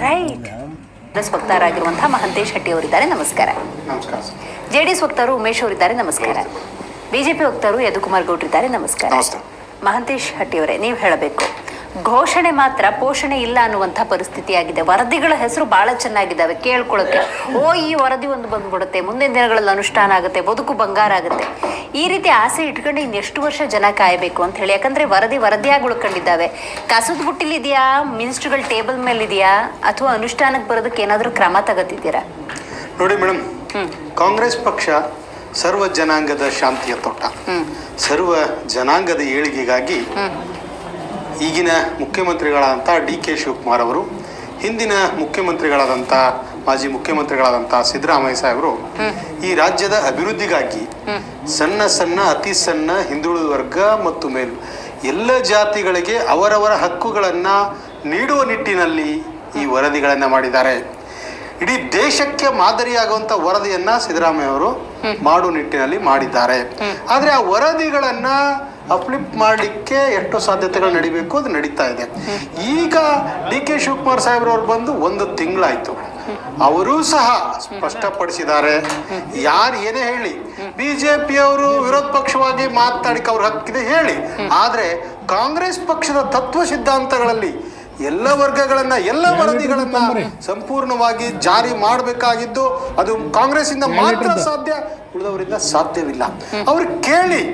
Right. Congress ವಕ್ತಾರರಾಗಿರುವಂತಹ Mahantesh ಹಟ್ಟಿ ಅವರಿದ್ದಾರೆ, ನಮಸ್ಕಾರ. ನಮಸ್ಕಾರ. ಜೆಡಿಎಸ್ ವಕ್ತಾರರು ಉಮೇಶ್ ಅವರಿದ್ದಾರೆ, ನಮಸ್ಕಾರ. ಬಿಜೆಪಿ ವಕ್ತಾರರು ಯದುಕುಮಾರ್ ಗೌಡ್ರಿದ್ದಾರೆ, ನಮಸ್ಕಾರ. ಮಹಂತೇಶ್ ಹಟ್ಟಿ ಅವರೇ, ನೀವು ಹೇಳಬೇಕು, ಘೋಷಣೆ ಮಾತ್ರ ಪೋಷಣೆ ಇಲ್ಲ ಅನ್ನುವಂಥ ಪರಿಸ್ಥಿತಿ ಆಗಿದೆ. ವರದಿಗಳ ಹೆಸರು ಬಹಳ ಚೆನ್ನಾಗಿದ್ದಾವೆ ಕೇಳ್ಕೊಳ್ಳೋಕೆ. ಈ ವರದಿ ಒಂದು ಬಂದ್ಬಿಡುತ್ತೆ, ಮುಂದಿನ ದಿನಗಳಲ್ಲಿ ಅನುಷ್ಠಾನ ಆಗುತ್ತೆ, ಬದುಕು ಬಂಗಾರ ಆಗುತ್ತೆ, ಈ ರೀತಿ ಆಸೆ ಇಟ್ಕೊಂಡು ಇನ್ನೆಷ್ಟು ವರ್ಷ ಜನ ಕಾಯಬೇಕು ಅಂತ ಹೇಳಿ. ಯಾಕಂದ್ರೆ ವರದಿಯಾಗಿ ಉಳ್ಕೊಂಡಿದ್ದಾವೆ. ಕಸದ ಬುಟ್ಟಿಲಿದೆಯಾ, ಮಿನಿಸ್ಟ್ರಿಗಳ ಟೇಬಲ್ ಮೇಲೆ ಇದೆಯಾ, ಅಥವಾ ಅನುಷ್ಠಾನಕ್ಕೆ ಬರೋದಕ್ಕೆ ಏನಾದರೂ ಕ್ರಮ ತಗೋತಿದ್ದೀರಾ? ನೋಡಿ ಮೇಡಮ್, ಕಾಂಗ್ರೆಸ್ ಪಕ್ಷ ಸರ್ವ ಜನಾಂಗದ ಶಾಂತಿಯ ತೋಟ. ಸರ್ವ ಜನಾಂಗದ ಏಳಿಗೆಗಾಗಿ ಈಗಿನ ಮುಖ್ಯಮಂತ್ರಿಗಳಾದಂಥ ಡಿ.ಕೆ. ಶಿವಕುಮಾರ್ ಅವರು, ಹಿಂದಿನ ಮುಖ್ಯಮಂತ್ರಿಗಳಾದಂಥ ಮಾಜಿ ಮುಖ್ಯಮಂತ್ರಿಗಳಾದಂಥ ಸಿದ್ದರಾಮಯ್ಯ ಸಾಹೇಬರು ಈ ರಾಜ್ಯದ ಅಭಿವೃದ್ಧಿಗಾಗಿ ಸಣ್ಣ ಅತಿ ಸಣ್ಣ ಹಿಂದುಳಿದ ವರ್ಗ ಮತ್ತು ಮೇಲು ಎಲ್ಲ ಜಾತಿಗಳಿಗೆ ಅವರವರ ಹಕ್ಕುಗಳನ್ನು ನೀಡುವ ನಿಟ್ಟಿನಲ್ಲಿ ಈ ವರದಿಗಳನ್ನು ಮಾಡಿದ್ದಾರೆ. ಇಡೀ ದೇಶಕ್ಕೆ ಮಾದರಿಯಾಗುವಂಥ ವರದಿಯನ್ನು ಸಿದ್ದರಾಮಯ್ಯ ಅವರು ಮಾಡುವ ನಿಟ್ಟಿನಲ್ಲಿ ಮಾಡಿದ್ದಾರೆ. ಆದರೆ ಆ ವರದಿಗಳನ್ನು ಅಪ್ಲಿಪ್ ಮಾಡಲಿಕ್ಕೆ ಎಷ್ಟು ಸಾಧ್ಯತೆಗಳು ನಡಿಬೇಕು ಅದು ನಡೀತಾ ಇದೆ. ಈಗ ಡಿ.ಕೆ. ಶಿವಕುಮಾರ್ ಸಾಹೇಬ್ರವ್ರು ಬಂದು 1 ತಿಂಗಳಾಯಿತು. ಅವರೂ ಸಹ ಸ್ಪಷ್ಟಪಡಿಸಿದ್ದಾರೆ, ಯಾರು ಏನೇ ಹೇಳಿ ಬಿಜೆಪಿಯವರು ವಿರೋಧ ಪಕ್ಷವಾಗಿ ಮಾತನಾಡಿಕೆ ಅವ್ರ ಹಕ್ಕಿದೆ ಹೇಳಿ, ಆದರೆ ಕಾಂಗ್ರೆಸ್ ಪಕ್ಷದ ತತ್ವ ಸಿದ್ಧಾಂತಗಳಲ್ಲಿ ಎಲ್ಲ ವರ್ಗಗಳನ್ನ ಎಲ್ಲ ವರದಿಗಳನ್ನ ಸಂಪೂರ್ಣವಾಗಿ ಜಾರಿ ಮಾಡಬೇಕಾಗಿದ್ದು ಅದು ಕಾಂಗ್ರೆಸ್ಸಿಂದ ಮಾತ್ರ ಸಾಧ್ಯ, ಉಳಿದವರಿಂದ ಸಾಧ್ಯವಿಲ್ಲ. ಅವ್ರು ಕೇಳಿ,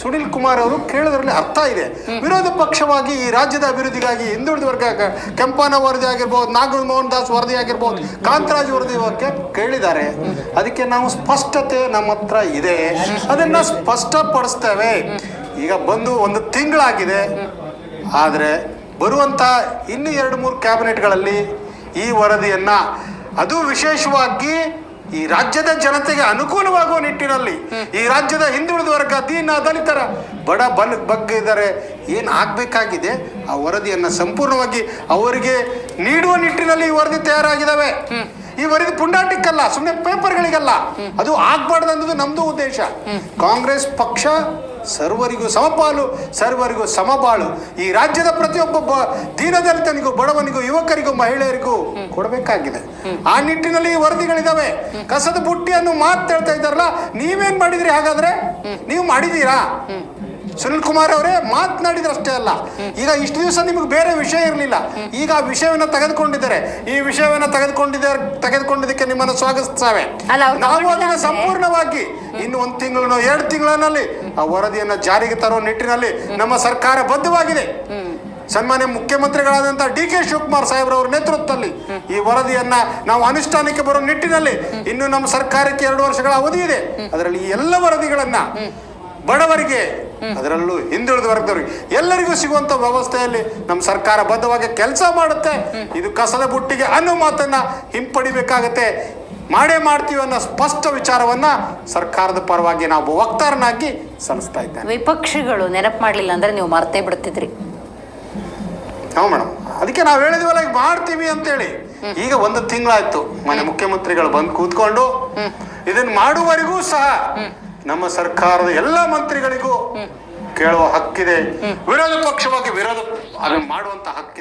ಸುನಿಲ್ ಕುಮಾರ್ ಅವರು ಕೇಳೋದ್ರಲ್ಲಿ ಅರ್ಥ ಇದೆ. ವಿರೋಧ ಪಕ್ಷವಾಗಿ ಈ ರಾಜ್ಯದ ಅಭಿವೃದ್ಧಿಗಾಗಿ ಹಿಂದುಳಿದ ವರ್ಗ ಕೆಂಪನ ವರದಿ ಆಗಿರ್ಬೋದು, ನಾಗರಾಜ್ ಮೋಹನ್ ದಾಸ್ ವರದಿ ಆಗಿರ್ಬೋದು, ಕಾಂತರಾಜ್ ವರದಿ ಕೇಳಿದ್ದಾರೆ. ಅದಕ್ಕೆ ನಾವು ಸ್ಪಷ್ಟತೆ ನಮ್ಮ ಹತ್ರ ಇದೆ, ಅದನ್ನ ಸ್ಪಷ್ಟಪಡಿಸ್ತೇವೆ. ಈಗ ಬಂದು 1 ತಿಂಗಳಾಗಿದೆ, ಆದರೆ ಬರುವಂಥ ಇನ್ನು 2-3 ಕ್ಯಾಬಿನೆಟ್ಗಳಲ್ಲಿ ಈ ವರದಿಯನ್ನು, ಅದು ವಿಶೇಷವಾಗಿ ಈ ರಾಜ್ಯದ ಜನತೆಗೆ ಅನುಕೂಲವಾಗುವ ನಿಟ್ಟಿನಲ್ಲಿ, ಈ ರಾಜ್ಯದ ಹಿಂದುಳಿದ ವರ್ಗ, ದೀನ ದಲಿತರ ಬಗ್ಗೆ ಇದ್ದಾರೆ, ಏನು ಆಗಬೇಕಾಗಿದೆ ಆ ವರದಿಯನ್ನು ಸಂಪೂರ್ಣವಾಗಿ ಅವರಿಗೆ ನೀಡುವ ನಿಟ್ಟಿನಲ್ಲಿ ಈ ವರದಿ ತಯಾರಾಗಿದ್ದಾವೆ. ಈ ವರದಿ ಪುಂಡಾಟಿಕ್ಕಲ್ಲ, ಸುಮ್ಮನೆ ಪೇಪರ್ಗಳಿಗಲ್ಲ, ಅದು ಆಗ್ಬಾರ್ದು ಅನ್ನೋದು ನಮ್ದು ಉದ್ದೇಶ. ಕಾಂಗ್ರೆಸ್ ಪಕ್ಷ ಸರ್ವರಿಗೂ ಸಮಪಾಲು, ಸರ್ವರಿಗೂ ಸಮಬಾಳು, ಈ ರಾಜ್ಯದ ಪ್ರತಿಯೊಬ್ಬ ದೀನದಲಿತನಿಗೂ, ಬಡವನಿಗೂ, ಯುವಕರಿಗೂ, ಮಹಿಳೆಯರಿಗೂ ಕೊಡಬೇಕಾಗಿದೆ. ಆ ನಿಟ್ಟಿನಲ್ಲಿ ಈ ವರದಿಗಳಿದಾವೆ. ಕಸದ ಬುಟ್ಟಿಯನ್ನು ಮಾತಾಡ್ತಾ ಇದ್ದಾರಲ್ಲ, ನೀವೇನ್ ಮಾಡಿದ್ರಿ? ಹಾಗಾದ್ರೆ ನೀವು ಮಾಡಿದೀರಾ? ಸುನಿಲ್ ಕುಮಾರ್ ಅವರೇ ಮಾತನಾಡಿದ್ರೆ ಅಷ್ಟೇ ಅಲ್ಲ, ಈಗ ಇಷ್ಟು ದಿವಸ ನಿಮಗೆ ಬೇರೆ ವಿಷಯ ಇರಲಿಲ್ಲ, ಈಗ ಆ ವಿಷಯವನ್ನು ತೆಗೆದುಕೊಂಡಿದ್ದಾರೆ. ಈ ವಿಷಯವನ್ನು ತೆಗೆದುಕೊಂಡಿದ್ದಕ್ಕೆ ನಿಮ್ಮನ್ನು ಸ್ವಾಗತಿಸ್ತೇವೆ. ನಾವು ಅದನ್ನು ಸಂಪೂರ್ಣವಾಗಿ ಇನ್ನು 1 ತಿಂಗಳು 2 ತಿಂಗಳಲ್ಲಿ ಆ ವರದಿಯನ್ನು ಜಾರಿಗೆ ತರುವ ನಿಟ್ಟಿನಲ್ಲಿ ನಮ್ಮ ಸರ್ಕಾರ ಬದ್ಧವಾಗಿದೆ. ಸನ್ಮಾನ್ಯ ಮುಖ್ಯಮಂತ್ರಿಗಳಾದಂಥ ಡಿ.ಕೆ. ಶಿವಕುಮಾರ್ ಸಾಹೇಬ್ರವರ ನೇತೃತ್ವದಲ್ಲಿ ಈ ವರದಿಯನ್ನ ನಾವು ಅನುಷ್ಠಾನಕ್ಕೆ ಬರೋ ನಿಟ್ಟಿನಲ್ಲಿ, ಇನ್ನು ನಮ್ಮ ಸರ್ಕಾರಕ್ಕೆ 2 ವರ್ಷಗಳ ಅವಧಿ ಇದೆ. ಅದರಲ್ಲಿ ಈ ಎಲ್ಲ ವರದಿಗಳನ್ನ ಬಡವರಿಗೆ, ಅದರಲ್ಲೂ ಹಿಂದುಳಿದ ವರ್ಗದವರಿಗೆ ಎಲ್ಲರಿಗೂ ಸಿಗುವಂತ ವ್ಯವಸ್ಥೆಯಲ್ಲಿ ನಮ್ಮ ಸರ್ಕಾರ ಬದ್ಧವಾಗಿ ಕೆಲಸ ಮಾಡುತ್ತೆ. ಇದು ಕಸದ ಬುಟ್ಟಿಗೆ ಅನ್ನೋ ಮಾತನ್ನ ಹಿಂಪಡಿಬೇಕಾಗತ್ತೆ. ಮಾಡೇ ಮಾಡ್ತೀವಿ ಅನ್ನೋ ಸ್ಪಷ್ಟ ವಿಚಾರವನ್ನ ಸರ್ಕಾರದ ಪರವಾಗಿ ನಾವು ವಕ್ತಾರನಾಗಿ ಸಲ್ಲಿಸ್ತಾ ಇದ್ದೇನೆ. ವಿಪಕ್ಷಗಳು ನೆನಪು ಮಾಡಲಿಲ್ಲ ಅಂದ್ರೆ ನೀವು ಮರ್ತೇ ಬಿಡ್ತಿದ್ರಿ. ಹೌದು ಮೇಡಮ್, ಅದಕ್ಕೆ ನಾವು ಹೇಳಿದ್ವಲ್ಲ ಈಗ ಮಾಡ್ತೀವಿ ಅಂತೇಳಿ. ಈಗ 1 ತಿಂಗಳಾಯ್ತು, ಮನೆ ಮುಖ್ಯಮಂತ್ರಿಗಳು ಬಂದು ಕೂತ್ಕೊಂಡು ಇದನ್ನ ಮಾಡುವವರೆಗೂ ಸಹ ನಮ್ಮ ಸರ್ಕಾರದ ಎಲ್ಲ ಮಂತ್ರಿಗಳಿಗೂ ಕೇಳುವ ಹಕ್ಕಿದೆ, ವಿರೋಧ ಪಕ್ಷವಾಗಿ ಅದನ್ನು ಮಾಡುವಂತ ಹಕ್ಕಿದೆ.